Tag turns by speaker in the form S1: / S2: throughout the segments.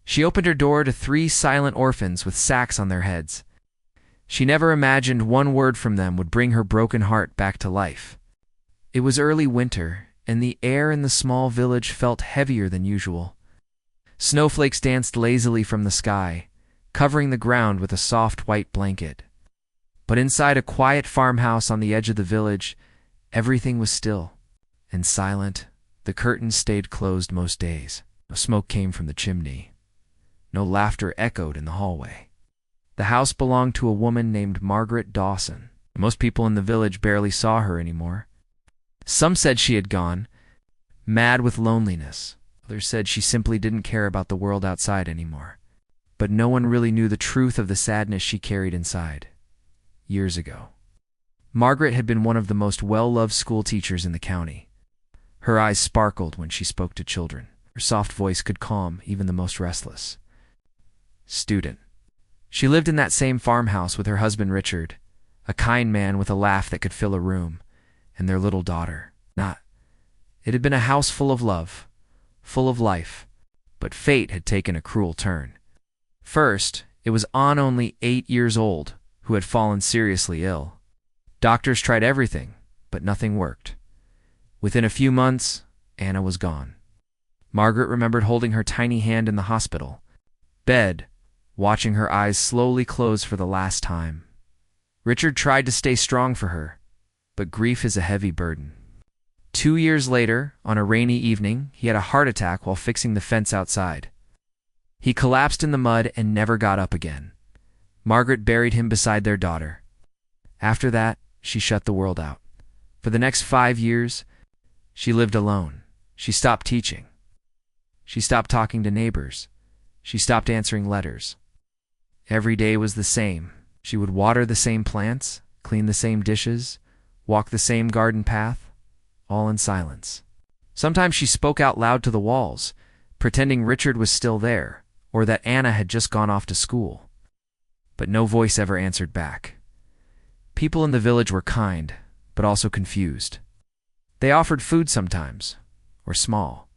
S1: She opened her door to 3 silent orphans with sacks on their heads. She never imagined one word from them would bring her broken heart back to life. It was early winter, and the air in the small village felt heavier than usual. Snowflakes danced lazily from the sky, covering the ground with a soft white blanket. But inside a quiet farmhouse on the edge of the village, everything was still and silent. The curtains stayed closed most days. No smoke came from the chimney. No laughter echoed in the hallway. The house belonged to a woman named Margaret Dawson. Most people in the village barely saw her anymore. Some said she had gone, mad with loneliness. Others said she simply didn't care about the world outside anymore. But no one really knew the truth of the sadness she carried inside. Years ago, Margaret had been one of the most well-loved school teachers in the county. Her eyes sparkled when she spoke to children. Her soft voice could calm even the most restless student. She lived in that same farmhouse with her husband Richard, a kind man with a laugh that could fill a room, and their little daughter. It had been a house full of love, full of life, but fate had taken a cruel turn. First, it was Anna, only 8 years old, who had fallen seriously ill. Doctors tried everything, but nothing worked. Within a few months, Anna was gone. Margaret remembered holding her tiny hand in the hospital bed, watching her eyes slowly close for the last time. Richard tried to stay strong for her, but grief is a heavy burden. 2 years later, on a rainy evening, he had a heart attack while fixing the fence outside. He collapsed in the mud and never got up again. Margaret buried him beside their daughter. After that, she shut the world out. For the next 5 years, she lived alone. She stopped teaching. She stopped talking to neighbors. She stopped answering letters. Every day was the same. She would water the same plants, clean the same dishes, walk the same garden path, all in silence. Sometimes she spoke out loud to the walls, pretending Richard was still there, or that Anna had just gone off to school. But no voice ever answered back. People in the village were kind, but also confused. They offered food sometimes, or small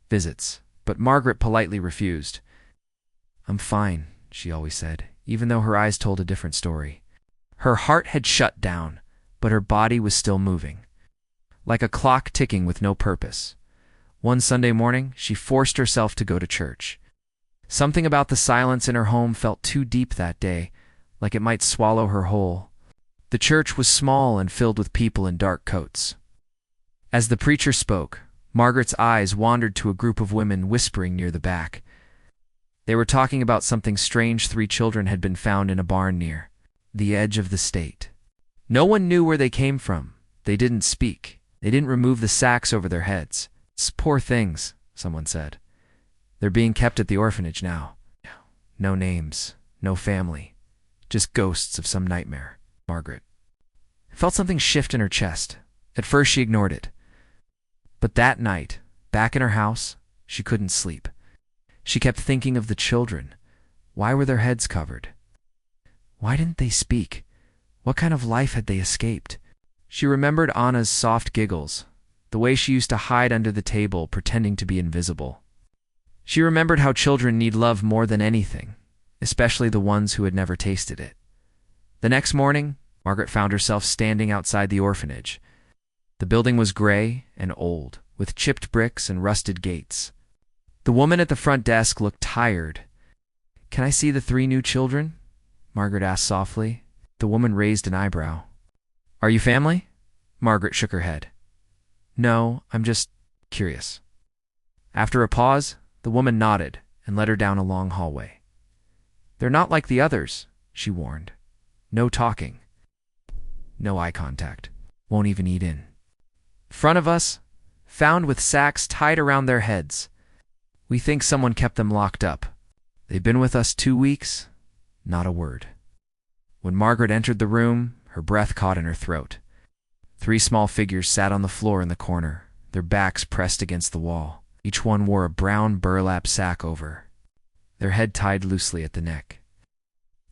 S1: visits, but Margaret politely refused. "I'm fine," she always said, even though her eyes told a different story. Her heart had shut down, but her body was still moving, like a clock ticking with no purpose. One Sunday morning, she forced herself to go to church. Something about the silence in her home felt too deep that day, like it might swallow her whole. The church was small and filled with people in dark coats. As the preacher spoke, Margaret's eyes wandered to a group of women whispering near the back. They were talking about something strange. 3 children had been found in a barn near the edge of the state. No one knew where they came from. They didn't speak. They didn't remove the sacks over their heads. "It's poor things," someone said. "They're being kept at the orphanage now. No names, no family, just ghosts of some nightmare." Margaret felt something shift in her chest. At first she ignored it. But that night, back in her house, she couldn't sleep. She kept thinking of the children. Why were their heads covered? Why didn't they speak? What kind of life had they escaped? She remembered Anna's soft giggles, the way she used to hide under the table pretending to be invisible. She remembered how children need love more than anything, especially the ones who had never tasted it. The next morning, Margaret found herself standing outside the orphanage. The building was gray and old, with chipped bricks and rusted gates. The woman at the front desk looked tired. "Can I see the 3 new children?" Margaret asked softly. The woman raised an eyebrow. "Are you family?" Margaret shook her head. "No, I'm just curious." After a pause, the woman nodded and led her down a long hallway. "They're not like the others," she warned. "No talking. No eye contact. Won't even eat in front of us, found with sacks tied around their heads. We think someone kept them locked up. They've been with us 2 weeks. Not a word." When Margaret entered the room, her breath caught in her throat. 3 small figures sat on the floor in the corner, their backs pressed against the wall. Each one wore a brown burlap sack over, their head tied loosely at the neck.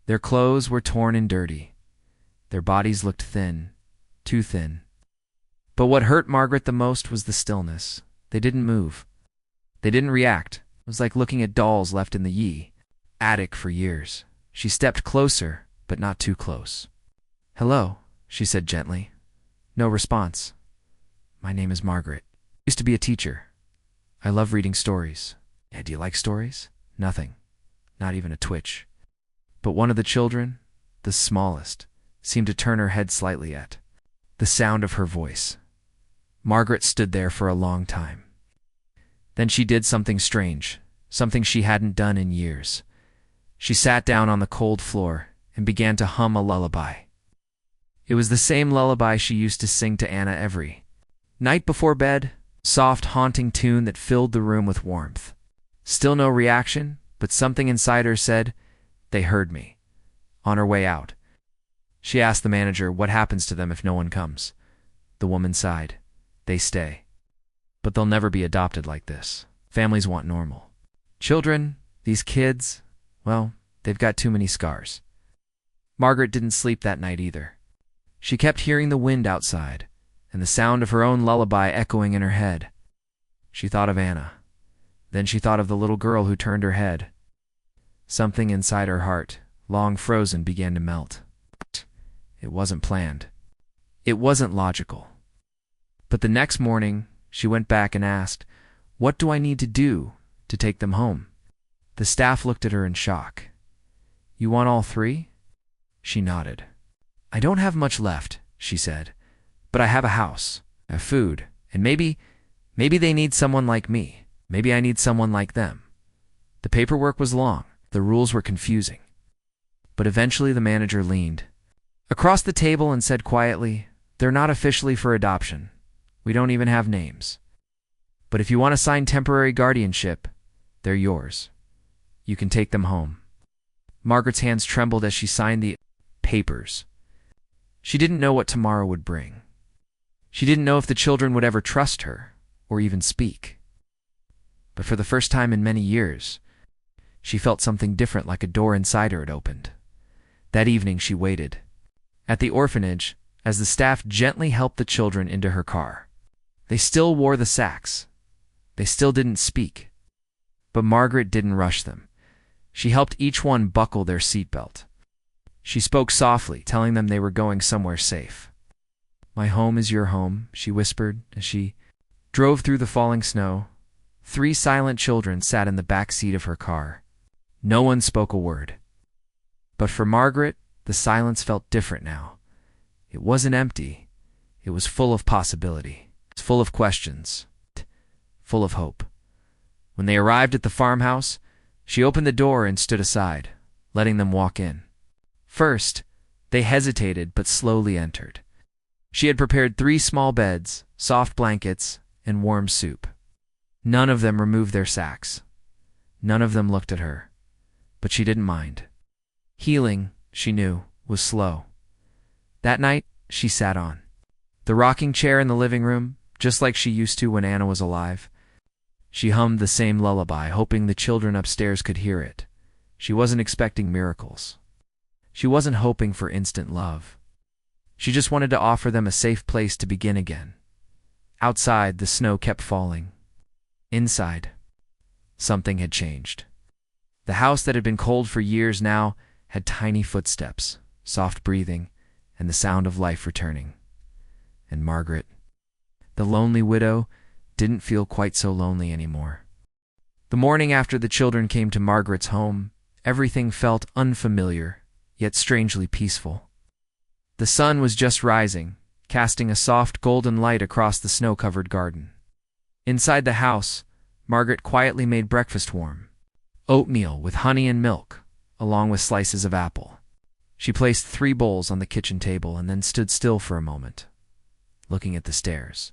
S1: Their clothes were torn and dirty. Their bodies looked thin, too thin. But what hurt Margaret the most was the stillness. They didn't move. They didn't react. It was like looking at dolls left in the attic for years. She stepped closer, but not too close. "Hello," she said gently. No response. "My name is Margaret. Used to be a teacher. I love reading stories." "Yeah, do you like stories?" Nothing. Not even a twitch. But one of the children, the smallest, seemed to turn her head slightly at the sound of her voice. Margaret stood there for a long time. Then she did something strange, something she hadn't done in years. She sat down on the cold floor and began to hum a lullaby. It was the same lullaby she used to sing to Anna every night before bed, soft, haunting tune that filled the room with warmth. Still no reaction, but something inside her said, "They heard me." On her way out, she asked the manager what happens to them if no one comes. The woman sighed. "They stay. But they'll never be adopted like this. Families want normal. Children, these kids, well, they've got too many scars." Margaret didn't sleep that night either. She kept hearing the wind outside and the sound of her own lullaby echoing in her head. She thought of Anna. Then she thought of the little girl who turned her head. Something inside her heart, long frozen, began to melt. It wasn't planned. It wasn't logical. But the next morning, she went back and asked, "What do I need to do to take them home?" The staff looked at her in shock. "You want all three?" She nodded. "I don't have much left," she said, "but I have a house, I have food, and maybe they need someone like me. Maybe I need someone like them." The paperwork was long. The rules were confusing. But eventually the manager leaned across the table and said quietly, "They're not officially for adoption. We don't even have names. But if you want to sign temporary guardianship, they're yours. You can take them home." Margaret's hands trembled as she signed the papers. She didn't know what tomorrow would bring. She didn't know if the children would ever trust her or even speak. But for the first time in many years, she felt something different, like a door inside her had opened. That evening she waited at the orphanage as the staff gently helped the children into her car. They still wore the sacks. They still didn't speak. But Margaret didn't rush them. She helped each one buckle their seatbelt. She spoke softly, telling them they were going somewhere safe. "My home is your home," she whispered as she drove through the falling snow. 3 silent children sat in the back seat of her car. No one spoke a word. But for Margaret, the silence felt different now. It wasn't empty. It was full of possibility. It was full of questions. Full of hope. When they arrived at the farmhouse, she opened the door and stood aside, letting them walk in. First, they hesitated but slowly entered. She had prepared 3 small beds, soft blankets, and warm soup. None of them removed their sacks. None of them looked at her. But she didn't mind. Healing, she knew, was slow. That night, she sat on the rocking chair in the living room, just like she used to when Anna was alive. She hummed the same lullaby, hoping the children upstairs could hear it. She wasn't expecting miracles. She wasn't hoping for instant love. She just wanted to offer them a safe place to begin again. Outside, the snow kept falling. Inside, something had changed. The house that had been cold for years now had tiny footsteps, soft breathing, and the sound of life returning. And Margaret, the lonely widow, didn't feel quite so lonely anymore. The morning after the children came to Margaret's home, everything felt unfamiliar, yet strangely peaceful. The sun was just rising, casting a soft golden light across the snow-covered garden. Inside the house, Margaret quietly made breakfast warm. Oatmeal with honey and milk, along with slices of apple. She placed 3 bowls on the kitchen table and then stood still for a moment, looking at the stairs.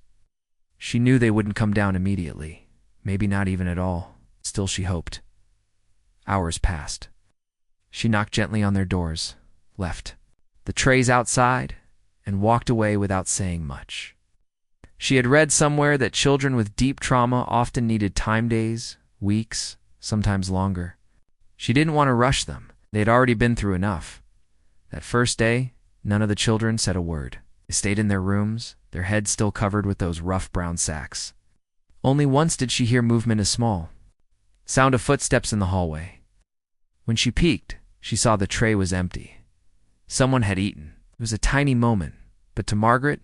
S1: She knew they wouldn't come down immediately, maybe not even at all. Still, she hoped. Hours passed. She knocked gently on their doors, left the trays outside, and walked away without saying much. She had read somewhere that children with deep trauma often needed time, days, weeks, sometimes longer. She didn't want to rush them. They had already been through enough. That first day, none of the children said a word. They stayed in their rooms, their heads still covered with those rough brown sacks. Only once did she hear movement as small Sound of footsteps in the hallway. When she peeked, she saw the tray was empty. Someone had eaten. It was a tiny moment, but to Margaret,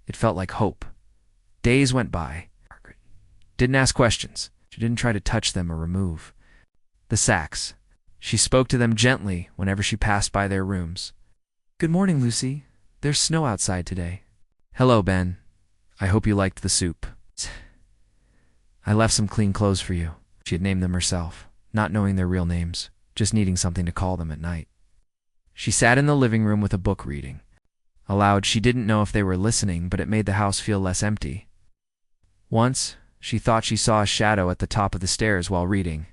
S1: it felt like hope. Days went by. Margaret didn't ask questions. She didn't try to touch them or remove the sacks. She spoke to them gently whenever she passed by their rooms. "Good morning, Lucy. There's snow outside today." "Hello, Ben. I hope you liked the soup. I left some clean clothes for you." She had named them herself, not knowing their real names, just needing something to call them at night. She sat in the living room with a book reading. Aloud, she didn't know if they were listening, but it made the house feel less empty. Once, she thought she saw a shadow at the top of the stairs while reading.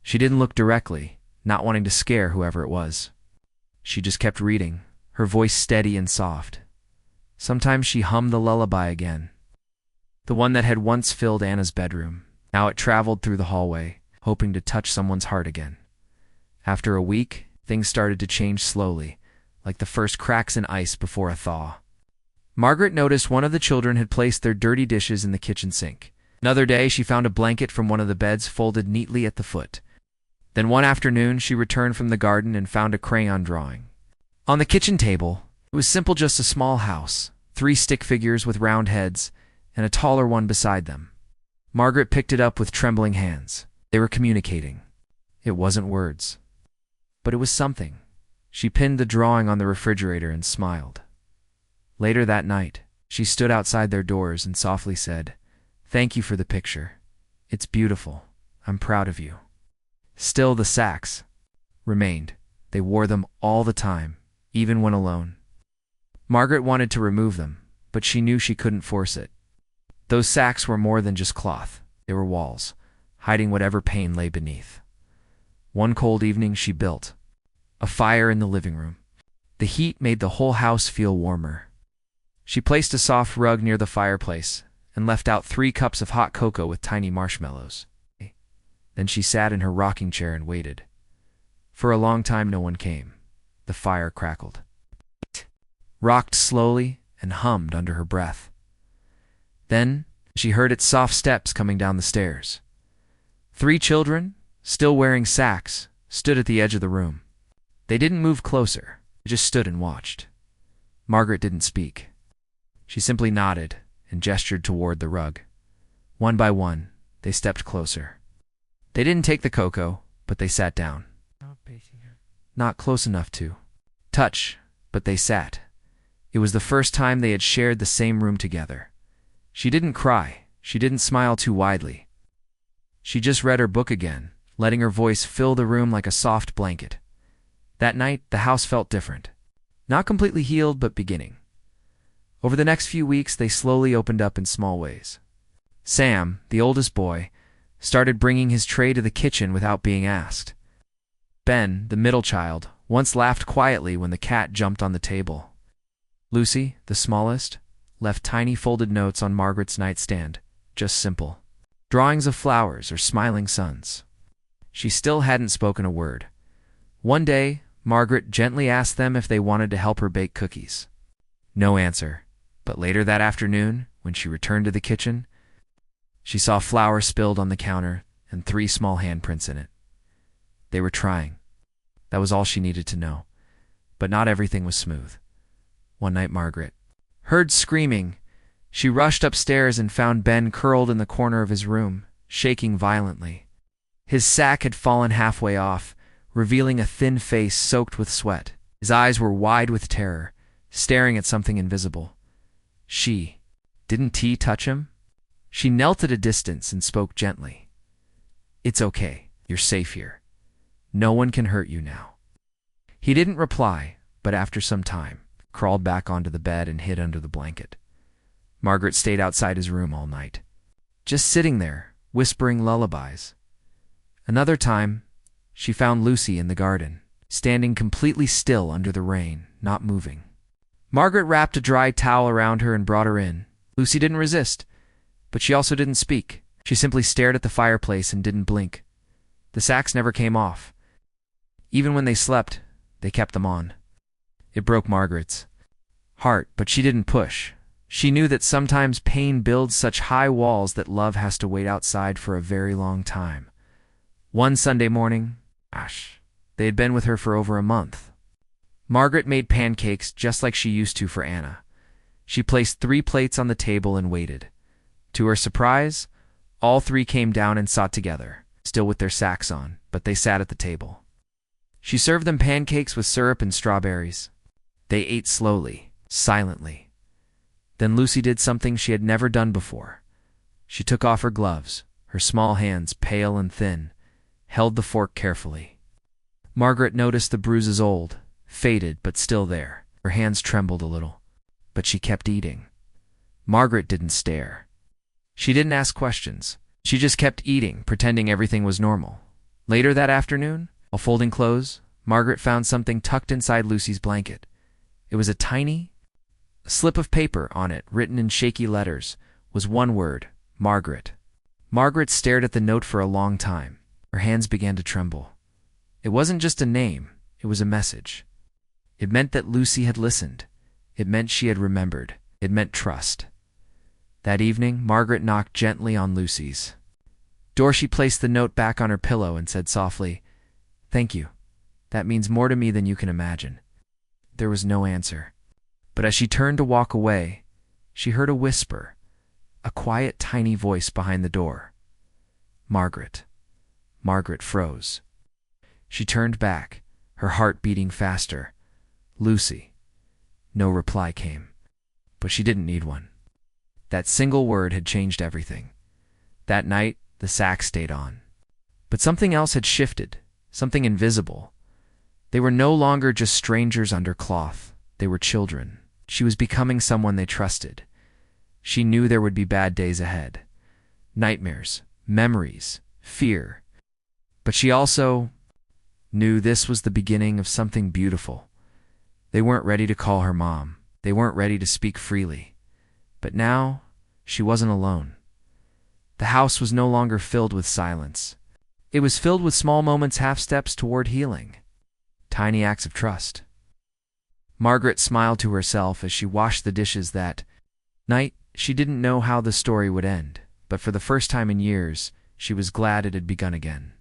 S1: She didn't look directly, not wanting to scare whoever it was. She just kept reading, her voice steady and soft. Sometimes she hummed the lullaby again, the one that had once filled Anna's bedroom. Now it traveled through the hallway, hoping to touch someone's heart again. After a week, things started to change slowly, like the first cracks in ice before a thaw. Margaret noticed one of the children had placed their dirty dishes in the kitchen sink. Another day, she found a blanket from one of the beds folded neatly at the foot. Then one afternoon, she returned from the garden and found a crayon drawing. On the kitchen table, it was simple, just a small house, 3 stick figures with round heads, and a taller one beside them. Margaret picked it up with trembling hands. They were communicating. It wasn't words, but it was something. She pinned the drawing on the refrigerator and smiled. Later that night, she stood outside their doors and softly said, "Thank you for the picture. It's beautiful. I'm proud of you." Still, the sacks remained. They wore them all the time, even when alone. Margaret wanted to remove them, but she knew she couldn't force it. Those sacks were more than just cloth. They were walls, hiding whatever pain lay beneath. One cold evening, she built a fire in the living room. The heat made the whole house feel warmer. She placed a soft rug near the fireplace and left out 3 cups of hot cocoa with tiny marshmallows. Then she sat in her rocking chair and waited. For a long time, no one came. The fire crackled, rocked slowly, and hummed under her breath. Then she heard its soft steps coming down the stairs. 3 children, still wearing sacks, stood at the edge of the room. They didn't move closer. They just stood and watched. Margaret didn't speak. She simply nodded and gestured toward the rug. One by one, they stepped closer. They didn't take the cocoa, but they sat down. Not close enough to touch, but they sat. It was the first time they had shared the same room together. She didn't cry. She didn't smile too widely. She just read her book again, letting her voice fill the room like a soft blanket. That night, the house felt different. Not completely healed, but beginning. Over the next few weeks, they slowly opened up in small ways. Sam, the oldest boy, started bringing his tray to the kitchen without being asked. Ben, the middle child, once laughed quietly when the cat jumped on the table. Lucy, the smallest, left tiny folded notes on Margaret's nightstand, just simple. Drawings of flowers or smiling suns. She still hadn't spoken a word. One day, Margaret gently asked them if they wanted to help her bake cookies. No answer, but later that afternoon, when she returned to the kitchen, she saw flour spilled on the counter and 3 small handprints in it. They were trying. That was all she needed to know. But not everything was smooth. One night, Margaret heard screaming. She rushed upstairs and found Ben curled in the corner of his room, shaking violently. His sack had fallen halfway off, revealing a thin face soaked with sweat. His eyes were wide with terror, staring at something invisible. Didn't T touch him? She knelt at a distance and spoke gently. "It's okay. You're safe here. No one can hurt you now." He didn't reply, but after some time, crawled back onto the bed and hid under the blanket. Margaret stayed outside his room all night, just sitting there, whispering lullabies. Another time, she found Lucy in the garden, standing completely still under the rain, not moving. Margaret wrapped a dry towel around her and brought her in. Lucy didn't resist, but she also didn't speak. She simply stared at the fireplace and didn't blink. The sacks never came off. Even when they slept, they kept them on. It broke Margaret's heart, but she didn't push. She knew that sometimes pain builds such high walls that love has to wait outside for a very long time. One Sunday morning, they had been with her for over a month. Margaret made pancakes just like she used to for Anna. She placed 3 plates on the table and waited. To her surprise, all 3 came down and sat together, still with their sacks on, but they sat at the table. She served them pancakes with syrup and strawberries. They ate slowly, silently. Then Lucy did something she had never done before. She took off her gloves, her small hands, pale and thin, held the fork carefully. Margaret noticed the bruises old, faded, but still there. Her hands trembled a little, but she kept eating. Margaret didn't stare. She didn't ask questions. She just kept eating, pretending everything was normal. Later that afternoon, while folding clothes, Margaret found something tucked inside Lucy's blanket. It was a tiny slip of paper. On it, written in shaky letters, was one word: Margaret. Margaret stared at the note for a long time. Her hands began to tremble. It wasn't just a name, it was a message. It meant that Lucy had listened. It meant she had remembered. It meant trust. That evening, Margaret knocked gently on Lucy's door. She placed the note back on her pillow and said softly, "Thank you. That means more to me than you can imagine." There was no answer. But as she turned to walk away, she heard a whisper, a quiet, tiny voice behind the door. "Margaret." Margaret froze. She turned back, her heart beating faster. "Lucy." No reply came, but she didn't need one. That single word had changed everything. That night, the sack stayed on. But something else had shifted, something invisible. They were no longer just strangers under cloth. They were children. She was becoming someone they trusted. She knew there would be bad days ahead. Nightmares, memories, fear. But she also knew this was the beginning of something beautiful. They weren't ready to call her mom. They weren't ready to speak freely. But now, she wasn't alone. The house was no longer filled with silence. It was filled with small moments, half steps toward healing. Tiny acts of trust. Margaret smiled to herself as she washed the dishes that night. She didn't know how the story would end, but for the first time in years, she was glad it had begun again.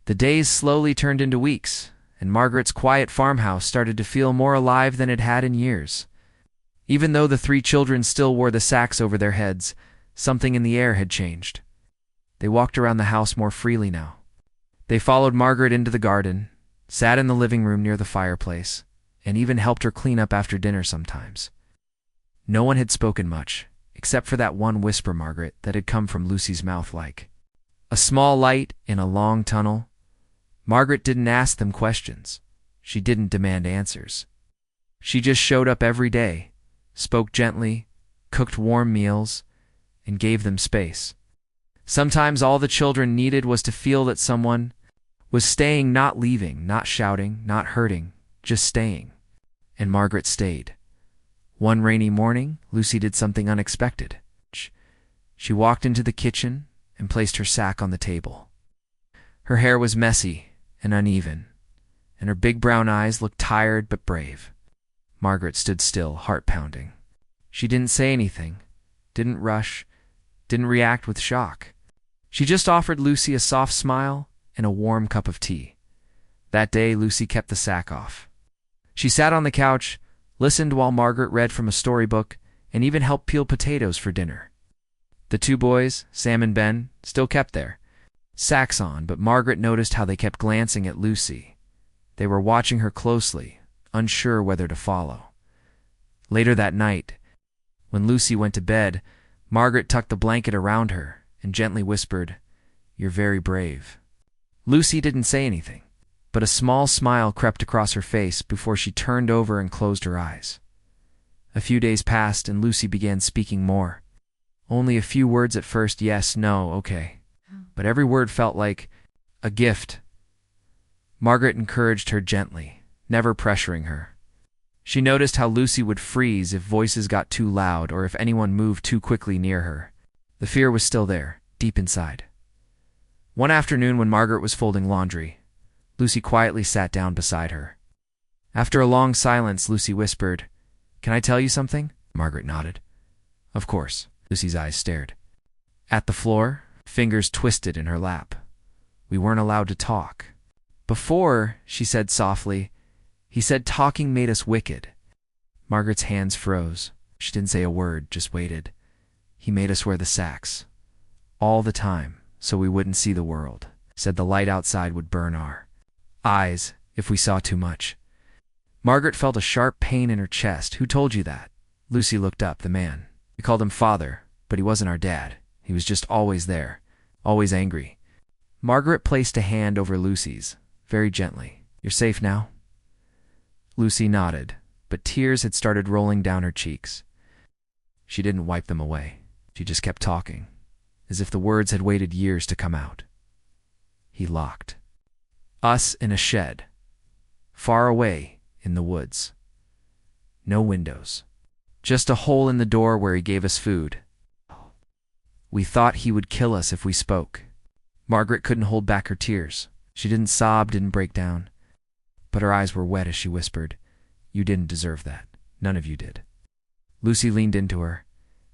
S1: The days slowly turned into weeks, and Margaret's quiet farmhouse started to feel more alive than it had in years. Even though the 3 children still wore the sacks over their heads, something in the air had changed. They walked around the house more freely now. They followed Margaret into the garden, sat in the living room near the fireplace, and even helped her clean up after dinner sometimes. No one had spoken much, except for that one whisper, Margaret, that had come from Lucy's mouth like a small light in a long tunnel. Margaret didn't ask them questions. She didn't demand answers. She just showed up every day, spoke gently, cooked warm meals, and gave them space. Sometimes all the children needed was to feel that someone was staying, not leaving, not shouting, not hurting, just staying. And Margaret stayed. One rainy morning, Lucy did something unexpected. She walked into the kitchen and placed her sack on the table. Her hair was messy and uneven, and her big brown eyes looked tired but brave. Margaret stood still, heart pounding. She didn't say anything, didn't rush, didn't react with shock. She just offered Lucy a soft smile and a warm cup of tea. That day, Lucy kept the sack off. She sat on the couch, listened while Margaret read from a storybook, and even helped peel potatoes for dinner. The 2 boys, Sam and Ben, still kept their sacks on, but Margaret noticed how they kept glancing at Lucy. They were watching her closely, unsure whether to follow. Later that night, when Lucy went to bed, Margaret tucked the blanket around her and gently whispered, "You're very brave." Lucy didn't say anything, but a small smile crept across her face before she turned over and closed her eyes. A few days passed and Lucy began speaking more. Only a few words at first: yes, no, okay. But every word felt like a gift. Margaret encouraged her gently, never pressuring her. She noticed how Lucy would freeze if voices got too loud or if anyone moved too quickly near her. The fear was still there, deep inside. One afternoon when Margaret was folding laundry, Lucy quietly sat down beside her. After a long silence, Lucy whispered, "Can I tell you something?" Margaret nodded. "Of course." Lucy's eyes stared at the floor, fingers twisted in her lap. We weren't allowed to talk. Before, she said softly, he said talking made us wicked. Margaret's hands froze. She didn't say a word, just waited. He made us wear the sacks. All the time, so we wouldn't see the world. Said the light outside would burn our eyes if we saw too much. Margaret felt a sharp pain in her chest. Who told you that? Lucy looked up. The man. We called him father, but he wasn't our dad. He was just always there, always angry. Margaret placed a hand over Lucy's, very gently. You're safe now? Lucy nodded, but tears had started rolling down her cheeks. She didn't wipe them away. She just kept talking, as if the words had waited years to come out. He locked us in a shed, far away in the woods. No windows, just a hole in the door where he gave us food. We thought he would kill us if we spoke. Margaret couldn't hold back her tears. She didn't sob, didn't break down. But her eyes were wet as she whispered, "You didn't deserve that. None of you did." Lucy leaned into her,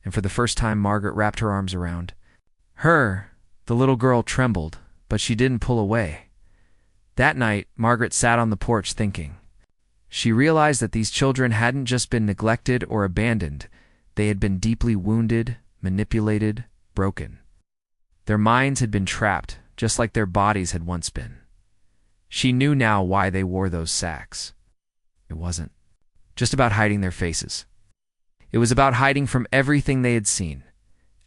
S1: and for the first time Margaret wrapped her arms around her. The little girl trembled, but she didn't pull away. That night, Margaret sat on the porch thinking. She realized that these children hadn't just been neglected or abandoned. They had been deeply wounded, manipulated, broken. Their minds had been trapped, just like their bodies had once been. She knew now why they wore those sacks. It wasn't just about hiding their faces. It was about hiding from everything they had seen,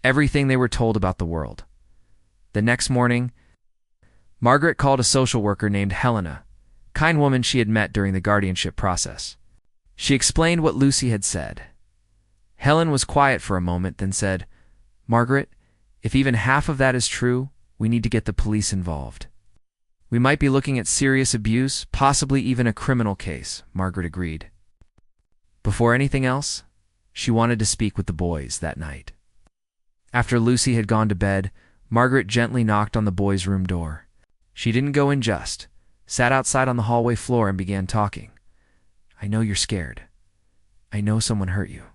S1: everything they were told about the world. The next morning, Margaret called a social worker named Helena, kind woman she had met during the guardianship process. She explained what Lucy had said. Helen was quiet for a moment, then said, "Margaret, if even half of that is true, we need to get the police involved. We might be looking at serious abuse, possibly even a criminal case," Margaret agreed. Before anything else, she wanted to speak with the boys that night. After Lucy had gone to bed, Margaret gently knocked on the boys' room door. She didn't go in just, sat outside on the hallway floor and began talking. "I know you're scared. I know someone hurt you.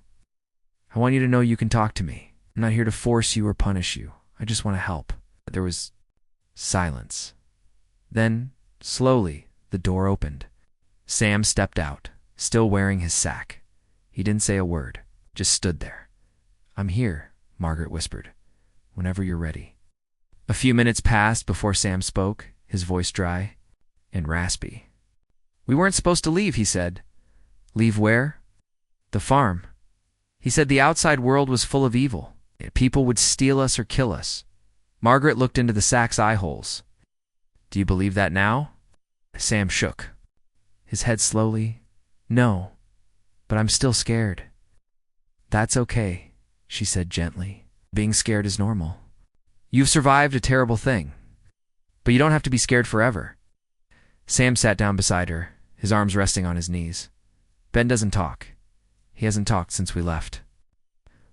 S1: I want you to know you can talk to me. I'm not here to force you or punish you. I just want to help." There was silence. Then, slowly, the door opened. Sam stepped out, still wearing his sack. He didn't say a word, just stood there. "I'm here," Margaret whispered. "Whenever you're ready." A few minutes passed before Sam spoke, his voice dry and raspy. "We weren't supposed to leave," he said. "Leave where?" "The farm." He said the outside world was full of evil. People would steal us or kill us. Margaret looked into the sack's eye holes. "Do you believe that now?" Sam shook his head slowly. "No, but I'm still scared." "That's okay," she said gently. "Being scared is normal. You've survived a terrible thing, but you don't have to be scared forever." Sam sat down beside her, his arms resting on his knees. "Ben doesn't talk. He hasn't talked since we left."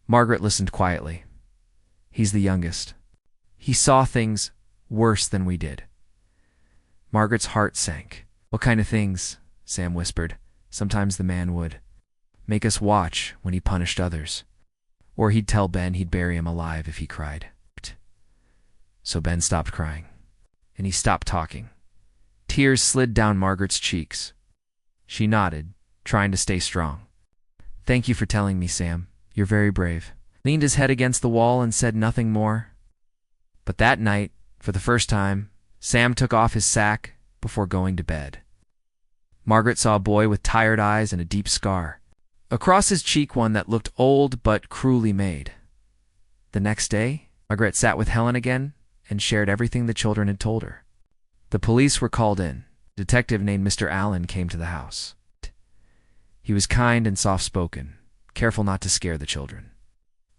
S1: Margaret listened quietly. "He's the youngest. He saw things worse than we did." Margaret's heart sank. "What kind of things?" Sam whispered. "Sometimes the man would make us watch when he punished others. Or he'd tell Ben he'd bury him alive if he cried. So Ben stopped crying, and he stopped talking." Tears slid down Margaret's cheeks. She nodded, trying to stay strong. "Thank you for telling me, Sam. You're very brave." Leaned his head against the wall and said nothing more. But that night, for the first time, Sam took off his sack before going to bed. Margaret saw a boy with tired eyes and a deep scar. Across his cheek, one that looked old but cruelly made. The next day, Margaret sat with Helen again and shared everything the children had told her. The police were called in. A detective named Mr. Allen came to the house. He was kind and soft-spoken, careful not to scare the children.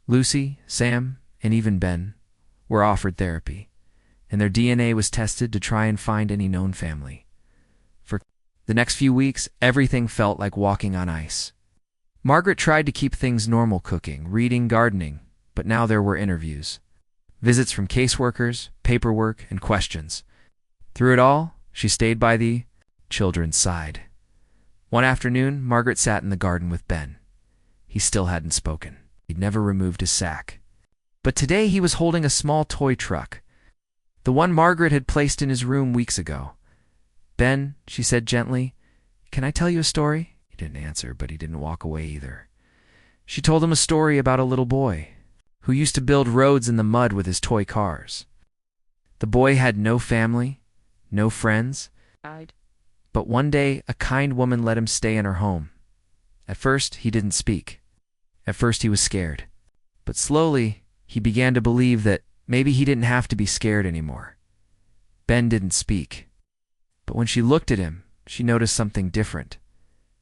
S1: Lucy, Sam, and even Ben were offered therapy, and their DNA was tested to try and find any known family. For the next few weeks, everything felt like walking on ice. Margaret tried to keep things normal, cooking, reading, gardening, but now there were interviews. Visits from caseworkers, paperwork, and questions. Through it all, she stayed by the children's side. One afternoon, Margaret sat in the garden with Ben. He still hadn't spoken. He'd never removed his sack. But today he was holding a small toy truck. The one Margaret had placed in his room weeks ago. "Ben," she said gently, "can I tell you a story?" He didn't answer, but he didn't walk away either. She told him a story about a little boy who used to build roads in the mud with his toy cars. The boy had no family, no friends, but one day a kind woman let him stay in her home. At first, he didn't speak. At first, he was scared. But slowly, he began to believe that maybe he didn't have to be scared anymore. Ben didn't speak. But when she looked at him, she noticed something different.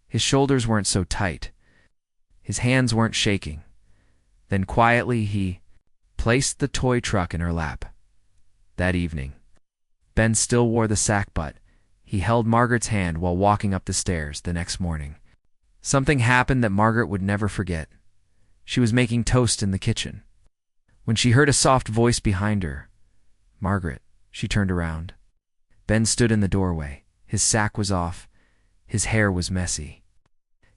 S1: His shoulders weren't so tight. His hands weren't shaking. Then quietly, he placed the toy truck in her lap. That evening, Ben still wore the sack, but he held Margaret's hand while walking up the stairs the next morning. Something happened that Margaret would never forget. She was making toast in the kitchen. When she heard a soft voice behind her, "Margaret," she turned around. Ben stood in the doorway. His sack was off. His hair was messy.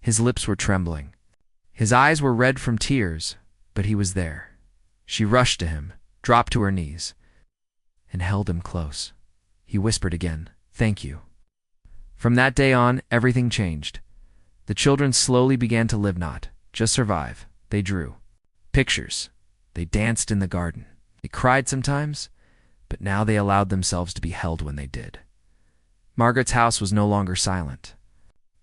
S1: His lips were trembling. His eyes were red from tears, but he was there. She rushed to him, dropped to her knees, and held him close. He whispered again, "Thank you." From that day on, everything changed. The children slowly began to live, not just survive. They drew pictures. They danced in the garden. They cried sometimes, but now they allowed themselves to be held when they did. Margaret's house was no longer silent.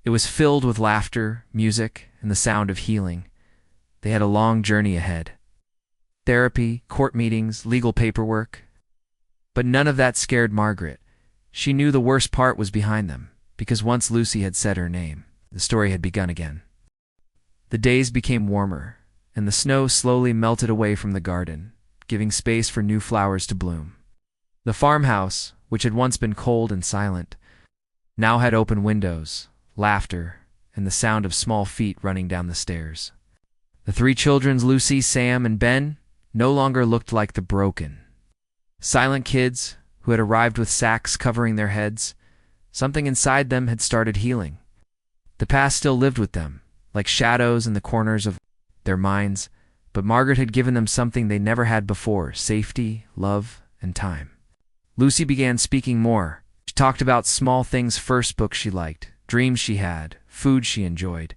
S1: It was filled with laughter, music, and the sound of healing. They had a long journey ahead. Therapy, court meetings, legal paperwork. But none of that scared Margaret. She knew the worst part was behind them, because once Lucy had said her name, the story had begun again. The days became warmer, and the snow slowly melted away from the garden, giving space for new flowers to bloom. The farmhouse, which had once been cold and silent, now had open windows, laughter, and the sound of small feet running down the stairs. The three children, Lucy, Sam, and Ben, no longer looked like the broken, silent kids who had arrived with sacks covering their heads. Something inside them had started healing. The past still lived with them, like shadows in the corners of their minds, but Margaret had given them something they never had before: safety, love, and time. Lucy began speaking more. She talked about small things: first books she liked, dreams she had, food she enjoyed.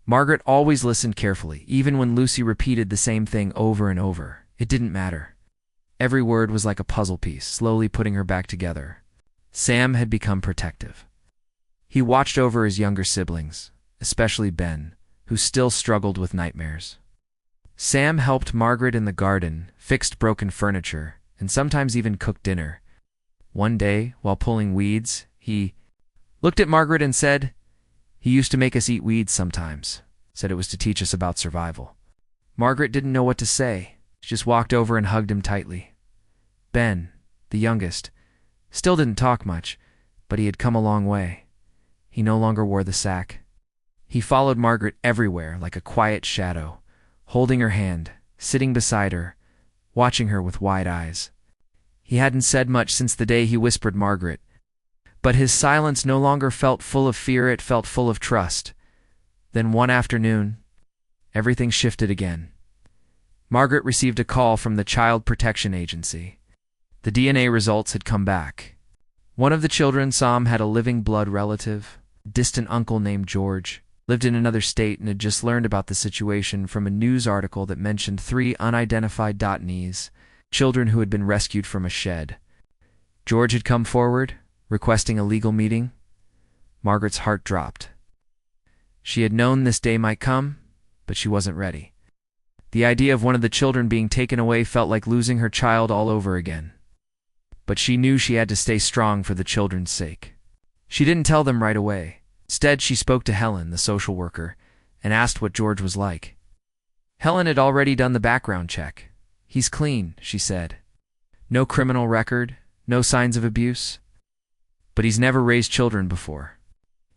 S1: Margaret always listened carefully, even when Lucy repeated the same thing over and over. It didn't matter. Every word was like a puzzle piece, slowly putting her back together. Sam had become protective. He watched over his younger siblings, especially Ben, who still struggled with nightmares. Sam helped Margaret in the garden, fixed broken furniture, and sometimes even cooked dinner. One day, while pulling weeds, he looked at Margaret and said, "He used to make us eat weeds sometimes," said it was to teach us about survival. Margaret didn't know what to say. She just walked over and hugged him tightly. Ben, the youngest, still didn't talk much, but he had come a long way. He no longer wore the sack. He followed Margaret everywhere like a quiet shadow, holding her hand, sitting beside her, watching her with wide eyes. He hadn't said much since the day he whispered Margaret, but his silence no longer felt full of fear, it felt full of trust. Then one afternoon, everything shifted again. Margaret received a call from the Child Protection Agency. The DNA results had come back. One of the children, Sam, had a living blood relative, a distant uncle named George, lived in another state, and had just learned about the situation from a news article that mentioned 3 unidentified Dotnese, children who had been rescued from a shed. George had come forward, requesting a legal meeting. Margaret's heart dropped. She had known this day might come, but she wasn't ready. The idea of one of the children being taken away felt like losing her child all over again. But she knew she had to stay strong for the children's sake. She didn't tell them right away. Instead, she spoke to Helen, the social worker, and asked what George was like. Helen had already done the background check. "He's clean," she said. "No criminal record, no signs of abuse. But he's never raised children before.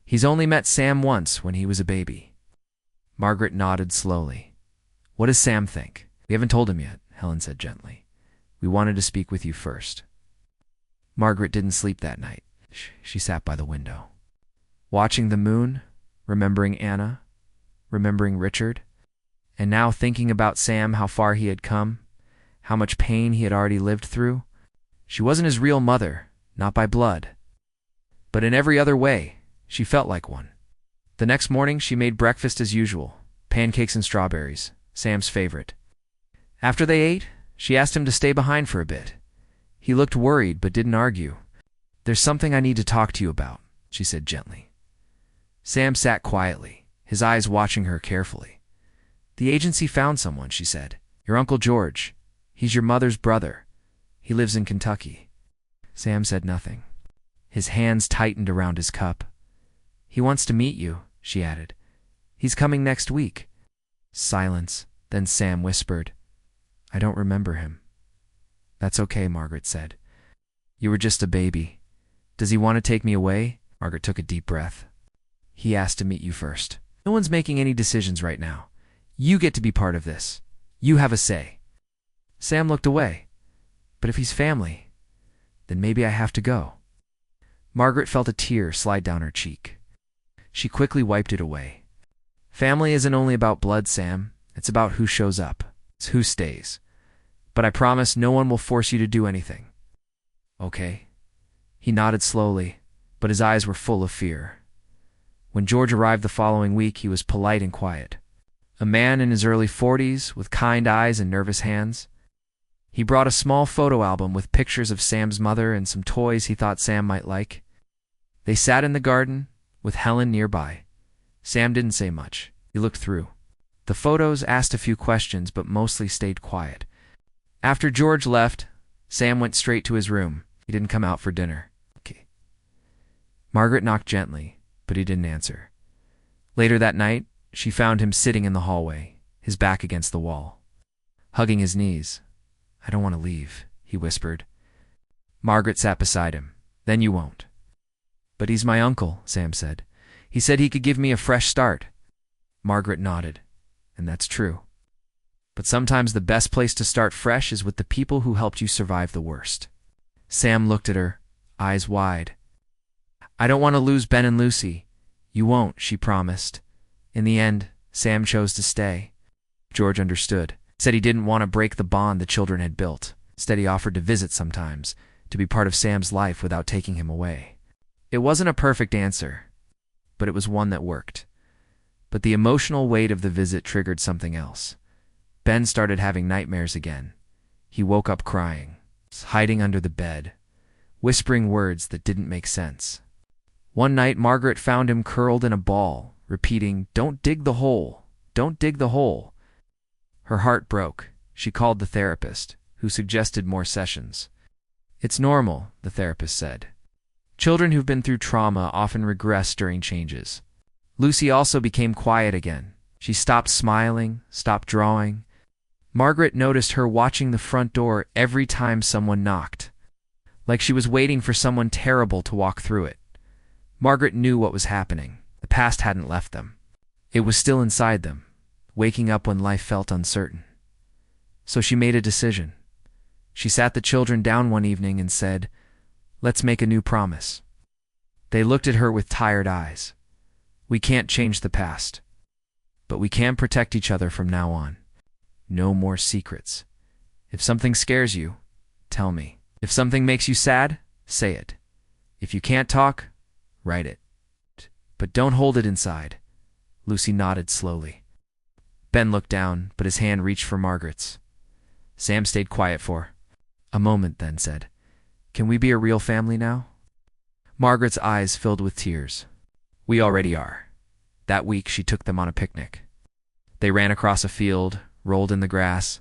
S1: He's only met Sam once when he was a baby." Margaret nodded slowly. "What does Sam think?" "We haven't told him yet," Helen said gently. "We wanted to speak with you first." Margaret didn't sleep that night. She sat by the window, watching the moon, remembering Anna, remembering Richard, and now thinking about Sam, how far he had come, how much pain he had already lived through. She wasn't his real mother, not by blood. But in every other way, she felt like one. The next morning, she made breakfast as usual, pancakes and strawberries, Sam's favorite. After they ate, she asked him to stay behind for a bit. He looked worried but didn't argue. "There's something I need to talk to you about," she said gently. Sam sat quietly, his eyes watching her carefully. "The agency found someone," she said. "Your Uncle George. He's your mother's brother. He lives in Kentucky." Sam said nothing. His hands tightened around his cup. "He wants to meet you," she added. "He's coming next week." Silence. Then Sam whispered, "I don't remember him." "That's okay," Margaret said. "You were just a baby. Does he want to take me away?" Margaret took a deep breath. "He asked to meet you first. No one's making any decisions right now. You get to be part of this. You have a say." Sam looked away. "But if he's family, then maybe I have to go." Margaret felt a tear slide down her cheek. She quickly wiped it away. "Family isn't only about blood, Sam. It's about who shows up. It's who stays. But I promise no one will force you to do anything." "Okay." He nodded slowly, but his eyes were full of fear. When George arrived the following week, he was polite and quiet. A man in his early 40s, with kind eyes and nervous hands. He brought a small photo album with pictures of Sam's mother and some toys he thought Sam might like. They sat in the garden, with Helen nearby. Sam didn't say much. He looked through. The photos asked a few questions, but mostly stayed quiet. After George left, Sam went straight to his room. He didn't come out for dinner. Okay. Margaret knocked gently, but he didn't answer. Later that night, she found him sitting in the hallway, his back against the wall, hugging his knees. "I don't want to leave," he whispered. Margaret sat beside him. "Then you won't." "But he's my uncle," Sam said. "He said he could give me a fresh start." Margaret nodded. "And that's true. But sometimes the best place to start fresh is with the people who helped you survive the worst." Sam looked at her, eyes wide. "I don't want to lose Ben and Lucy." "You won't," she promised. In the end, Sam chose to stay. George understood. Said he didn't want to break the bond the children had built. Instead, he offered to visit sometimes, to be part of Sam's life without taking him away. It wasn't a perfect answer, but it was one that worked. But the emotional weight of the visit triggered something else. Ben started having nightmares again. He woke up crying, hiding under the bed, whispering words that didn't make sense. One night, Margaret found him curled in a ball, repeating, "Don't dig the hole, don't dig the hole." Her heart broke. She called the therapist, who suggested more sessions. "It's normal," the therapist said. "Children who've been through trauma often regress during changes." Lucy also became quiet again. She stopped smiling, stopped drawing. Margaret noticed her watching the front door every time someone knocked, like she was waiting for someone terrible to walk through it. Margaret knew what was happening. The past hadn't left them. It was still inside them, waking up when life felt uncertain. So she made a decision. She sat the children down one evening and said, "Let's make a new promise." They looked at her with tired eyes. "We can't change the past, but we can protect each other from now on. No more secrets. If something scares you, tell me. If something makes you sad, say it. If you can't talk, write it. But don't hold it inside." Lucy nodded slowly. Ben looked down, but his hand reached for Margaret's. Sam stayed quiet for a moment, then said, "Can we be a real family now?" Margaret's eyes filled with tears. "We already are." That week, she took them on a picnic. They ran across a field, rolled in the grass,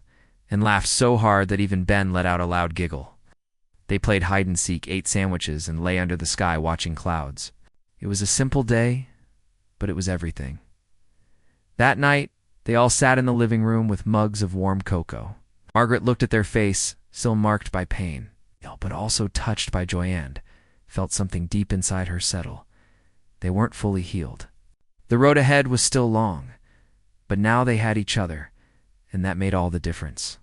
S1: and laughed so hard that even Ben let out a loud giggle. They played hide-and-seek, ate sandwiches, and lay under the sky watching clouds. It was a simple day, but it was everything. That night, they all sat in the living room with mugs of warm cocoa. Margaret looked at their face, still marked by pain, but also touched by joy, and felt something deep inside her settle. They weren't fully healed. The road ahead was still long, but now they had each other, and that made all the difference.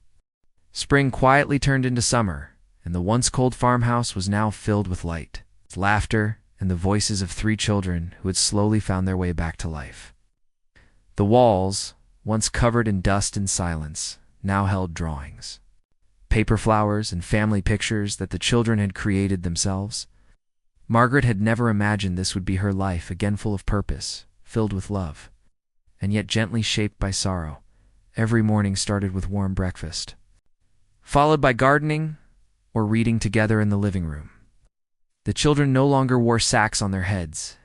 S1: Spring quietly turned into summer, and the once cold farmhouse was now filled with light, laughter, and the voices of 3 children who had slowly found their way back to life. The walls, once covered in dust and silence, now held drawings. paper flowers and family pictures that the children had created themselves. Margaret had never imagined this would be her life, again full of purpose, filled with love, and yet gently shaped by sorrow. Every morning started with warm breakfast, followed by gardening or reading together in the living room. The children no longer wore sacks on their heads.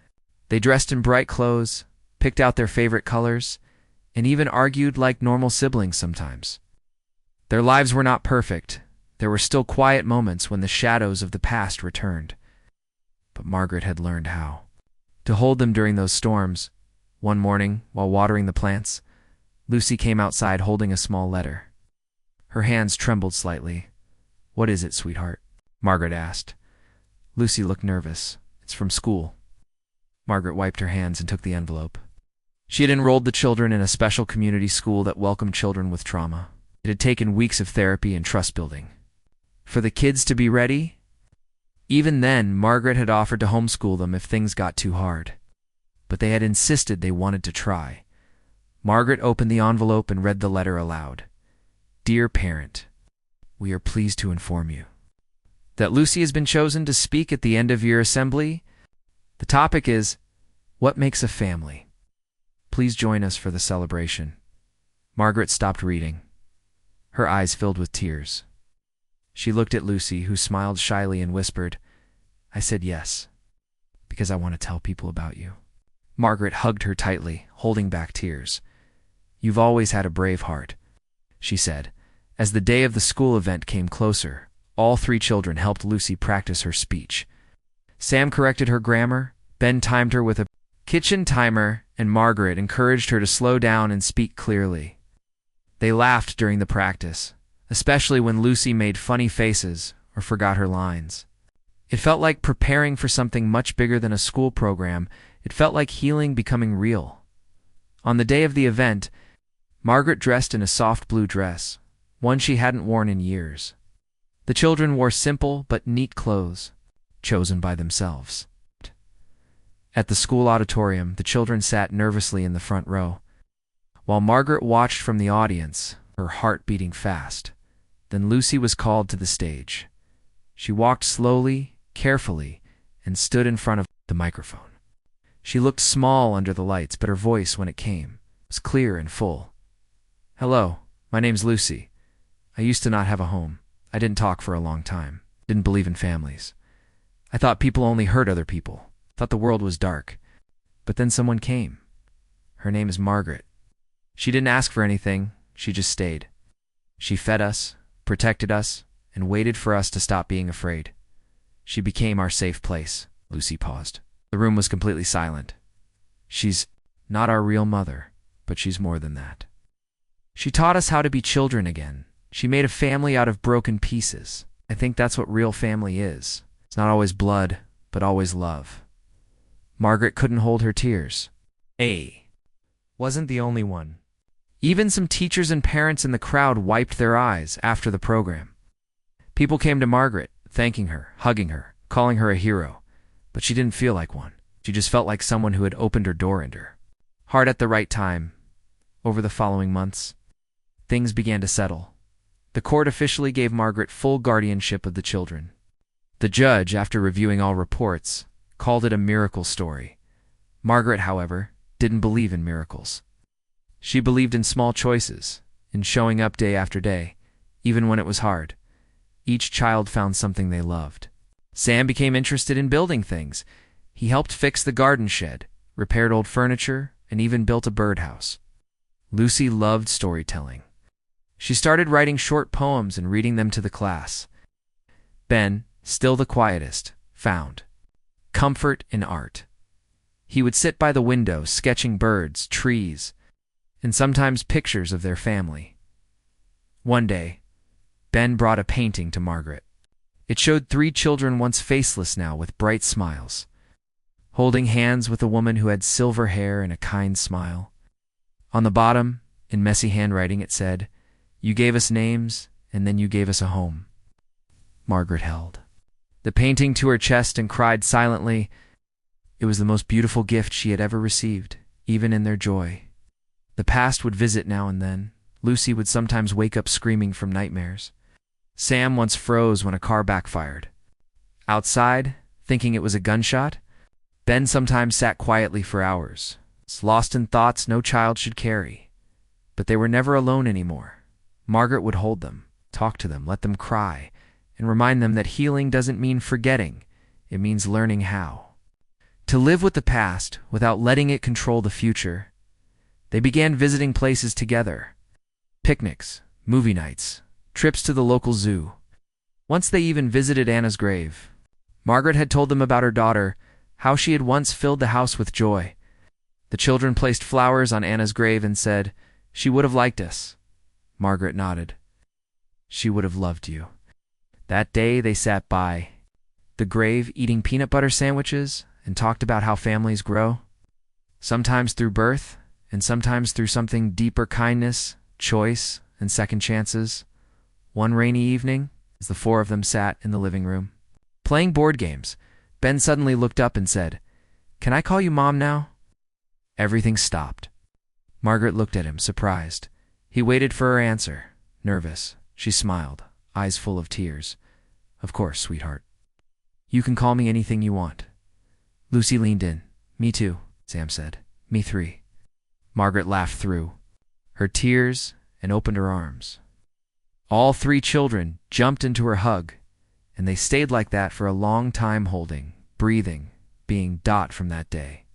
S1: They dressed in bright clothes, picked out their favorite colors, and even argued like normal siblings sometimes. Their lives were not perfect. There were still quiet moments when the shadows of the past returned. But Margaret had learned how to hold them during those storms. One morning, while watering the plants, Lucy came outside holding a small letter. Her hands trembled slightly. "What is it, sweetheart?" Margaret asked. Lucy looked nervous. "It's from school." Margaret wiped her hands and took the envelope. She had enrolled the children in a special community school that welcomed children with trauma. It had taken weeks of therapy and trust building for the kids to be ready. Even then, Margaret had offered to homeschool them if things got too hard. But they had insisted they wanted to try. Margaret opened the envelope and read the letter aloud. "Dear parent, we are pleased to inform you that Lucy has been chosen to speak at the end of year assembly. The topic is, what makes a family? Please join us for the celebration." Margaret stopped reading. Her eyes filled with tears. She looked at Lucy, who smiled shyly and whispered, "I said yes, because I want to tell people about you." Margaret hugged her tightly, holding back tears. "You've always had a brave heart," she said. As the day of the school event came closer, all three children helped Lucy practice her speech. Sam corrected her grammar, Ben timed her with a kitchen timer, and Margaret encouraged her to slow down and speak clearly. They laughed during the practice, especially when Lucy made funny faces or forgot her lines. It felt like preparing for something much bigger than a school program. It felt like healing becoming real. On the day of the event, Margaret dressed in a soft blue dress, one she hadn't worn in years. The children wore simple but neat clothes, chosen by themselves. At the school auditorium, the children sat nervously in the front row, while Margaret watched from the audience, her heart beating fast. Then Lucy was called to the stage. She walked slowly, carefully, and stood in front of the microphone. She looked small under the lights, but her voice, when it came, was clear and full. "Hello, my name's Lucy. I used to not have a home. I didn't talk for a long time. Didn't believe in families. I thought people only hurt other people. Thought the world was dark. But then someone came. Her name is Margaret. She didn't ask for anything. She just stayed. She fed us, protected us, and waited for us to stop being afraid. She became our safe place." Lucy paused. The room was completely silent. "She's not our real mother, but she's more than that. She taught us how to be children again. She made a family out of broken pieces. I think that's what real family is. It's not always blood, but always love." Margaret couldn't hold her tears. Wasn't the only one. Even some teachers and parents in the crowd wiped their eyes after the program. People came to Margaret, thanking her, hugging her, calling her a hero. But she didn't feel like one. She just felt like someone who had opened her door into her heart at the right time. Over the following months, things began to settle. The court officially gave Margaret full guardianship of the children. The judge, after reviewing all reports, called it a miracle story. Margaret, however, didn't believe in miracles. She believed in small choices, in showing up day after day, even when it was hard. Each child found something they loved. Sam became interested in building things. He helped fix the garden shed, repaired old furniture, and even built a birdhouse. Lucy loved storytelling. She started writing short poems and reading them to the class. Ben, still the quietest, found comfort in art. He would sit by the window sketching birds, trees, and sometimes pictures of their family. One day, Ben brought a painting to Margaret. It showed three children, once faceless now, with bright smiles, holding hands with a woman who had silver hair and a kind smile. On the bottom, in messy handwriting, it said, "You gave us names, and then you gave us a home." Margaret held the painting to her chest and cried silently. It was the most beautiful gift she had ever received, even in their joy. The past would visit now and then. Lucy would sometimes wake up screaming from nightmares. Sam once froze when a car backfired. Outside, thinking it was a gunshot, Ben sometimes sat quietly for hours, lost in thoughts no child should carry. But they were never alone anymore. Margaret would hold them, talk to them, let them cry, and remind them that healing doesn't mean forgetting, it means learning how. To live with the past without letting it control the future. They began visiting places together. Picnics, movie nights, trips to the local zoo. Once they even visited Anna's grave. Margaret had told them about her daughter, how she had once filled the house with joy. The children placed flowers on Anna's grave and said, "She would have liked us." Margaret nodded. "She would have loved you." That day they sat by the grave eating peanut butter sandwiches and talked about how families grow. Sometimes through birth, and sometimes through something deeper: kindness, choice, and second chances. One rainy evening, as the four of them sat in the living room, playing board games, Ben suddenly looked up and said, "Can I call you Mom now?" Everything stopped. Margaret looked at him, surprised. He waited for her answer, nervous. She smiled, eyes full of tears. "Of course, sweetheart. You can call me anything you want." Lucy leaned in. "Me too," Sam said. "Me three." Margaret laughed through her tears and opened her arms. All three children jumped into her hug, and they stayed like that for a long time, holding, breathing, being Dot from that day.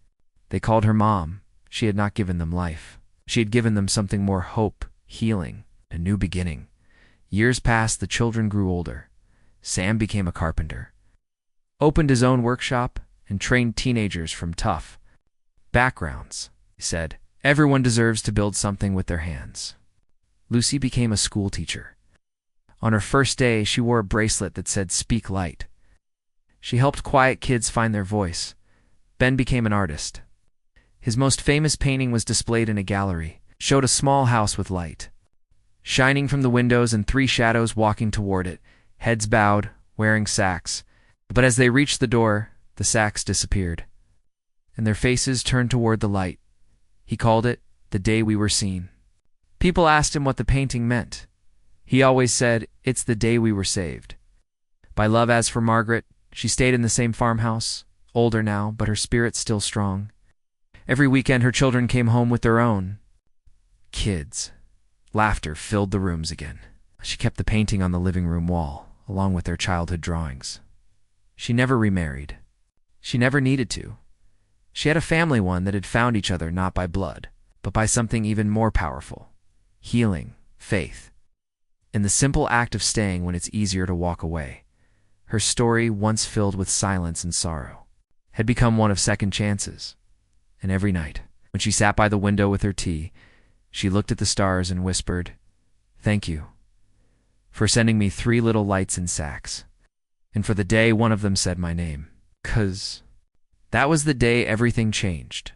S1: They called her Mom. She had not given them life. She had given them something more: hope, healing, a new beginning. Years passed, the children grew older. Sam became a carpenter, opened his own workshop, and trained teenagers from tough backgrounds. He said, "Everyone deserves to build something with their hands." Lucy became a school teacher. On her first day, she wore a bracelet that said "Speak Light." She helped quiet kids find their voice. Ben became an artist. His most famous painting was displayed in a gallery, showed a small house with light shining from the windows and three shadows walking toward it, heads bowed, wearing sacks. But as they reached the door, the sacks disappeared, and their faces turned toward the light. He called it "The Day We Were Seen." People asked him what the painting meant. He always said, "It's the day we were saved by love." As for Margaret, she stayed in the same farmhouse, older now, but her spirit still strong. Every weekend her children came home with their own kids. Laughter filled the rooms again. She kept the painting on the living room wall, along with their childhood drawings. She never remarried. She never needed to. She had a family one that had found each other not by blood, but by something even more powerful: healing, faith, and the simple act of staying when it's easier to walk away. Her story, once filled with silence and sorrow, had become one of second chances. And every night, when she sat by the window with her tea, she looked at the stars and whispered, "Thank you for sending me three little lights in sacks, and for the day one of them said my name, 'cause that was the day everything changed."